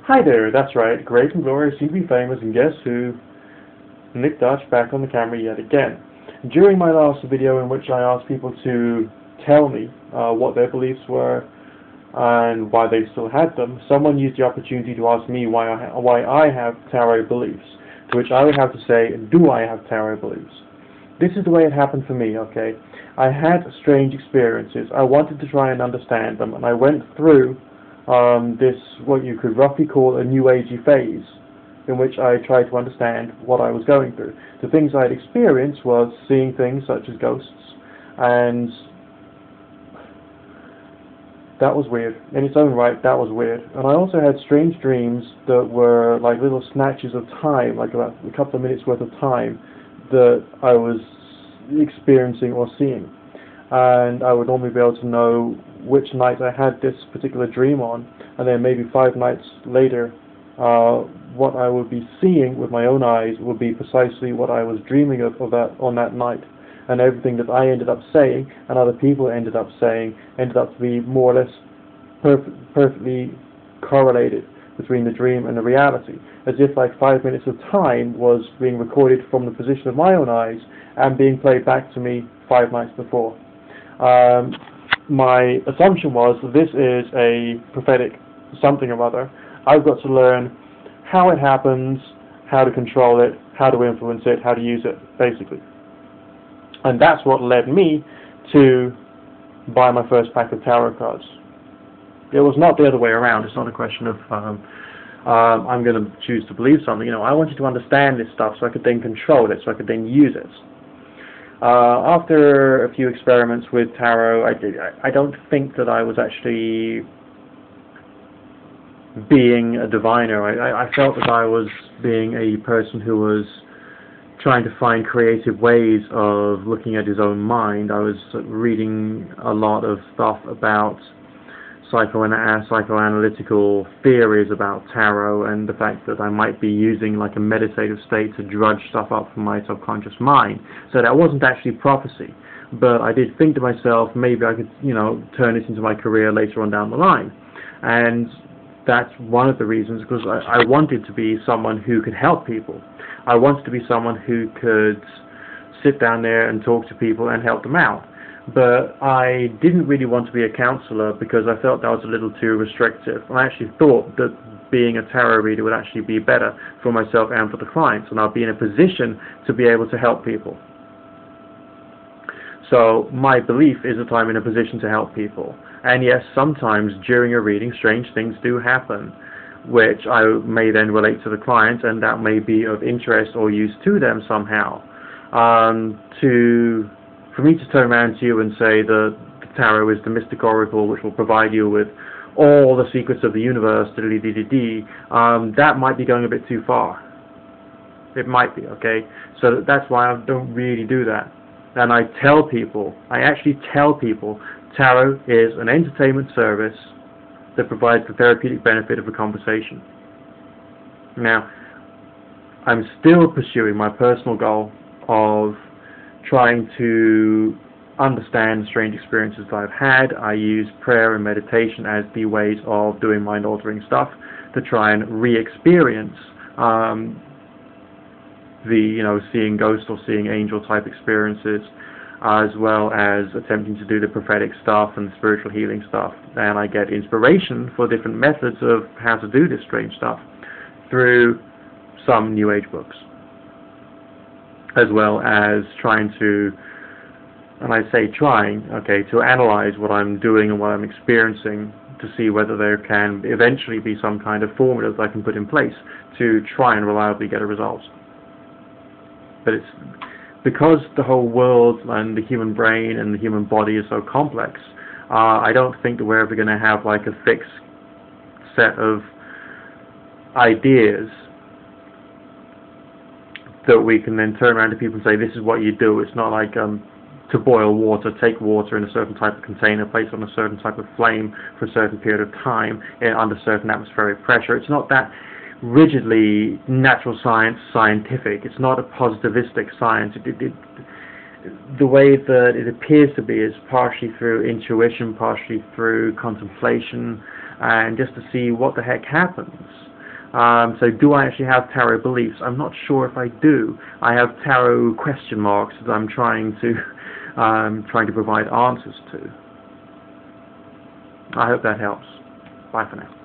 Hi there, that's right, Great and Glorious CB Famous, and guess who? Nick Dutch back on the camera yet again. During my last video in which I asked people to tell me what their beliefs were and why they still had them, someone used the opportunity to ask me why I have tarot beliefs, to which I would have to say, do I have tarot beliefs? This is the way it happened for me, okay? I had strange experiences. I wanted to try and understand them, and I went through this, what you could roughly call a New Agey phase, in which I tried to understand what I was going through. The things I had experienced was seeing things such as ghosts, and that was weird. In its own right, that was weird. And I also had strange dreams that were like little snatches of time, like about a couple of minutes worth of time, that I was experiencing or seeing. And I would normally be able to know which night I had this particular dream on, and then maybe 5 nights later, what I would be seeing with my own eyes would be precisely what I was dreaming of that on that night. And everything that I ended up saying and other people ended up saying ended up to be more or less perfectly correlated between the dream and the reality, as if like 5 minutes of time was being recorded from the position of my own eyes and being played back to me 5 nights before. My assumption was that this is a prophetic something or other. I've got to learn how it happens, how to control it, how to influence it, how to use it, basically. And that's what led me to buy my first pack of tarot cards. It was not the other way around. It's not a question of I'm going to choose to believe something. You know, I wanted to understand this stuff so I could then control it, so I could then use it. After a few experiments with tarot, I don't think that I was actually being a diviner. I felt that I was being a person who was trying to find creative ways of looking at his own mind. I was reading a lot of stuff about psychoanalytical theories about tarot, and the fact that I might be using like a meditative state to drudge stuff up from my subconscious mind. So that wasn't actually prophecy, but I did think to myself, maybe I could, you know, turn this into my career later on down the line. And that's one of the reasons, because I wanted to be someone who could help people. I wanted to be someone who could sit down there and talk to people and help them out. But I didn't really want to be a counselor because I felt that was a little too restrictive. I actually thought that being a tarot reader would actually be better for myself and for the clients, and I'll be in a position to be able to help people. So my belief is that I'm in a position to help people. And yes, sometimes during a reading, strange things do happen, which I may then relate to the client, and that may be of interest or use to them somehow. For me to turn around to you and say that the tarot is the mystic oracle which will provide you with all the secrets of the universe, that might be going a bit too far. It might be, okay? So that's why I don't really do that. And I actually tell people, tarot is an entertainment service that provides the therapeutic benefit of a conversation. Now, I'm still pursuing my personal goal of trying to understand strange experiences that I've had. I use prayer and meditation as the ways of doing mind-altering stuff to try and re-experience seeing ghosts or seeing angel-type experiences, as well as attempting to do the prophetic stuff and spiritual healing stuff. And I get inspiration for different methods of how to do this strange stuff through some New Age books, as well as trying to, and I say trying, okay, to analyze what I'm doing and what I'm experiencing to see whether there can eventually be some kind of formula that I can put in place to try and reliably get a result. But it's because the whole world and the human brain and the human body is so complex, I don't think that we're ever going to have like a fixed set of ideas that we can then turn around to people and say, this is what you do. It's not like to boil water, take water in a certain type of container, place it on a certain type of flame for a certain period of time under certain atmospheric pressure. It's not that rigidly natural science scientific. It's not a positivistic science. The way that it appears to be is partially through intuition, partially through contemplation, and just to see what the heck happens. So do I actually have tarot beliefs? I'm not sure if I do. I have tarot question marks that I'm trying to provide answers to. I hope that helps. Bye for now.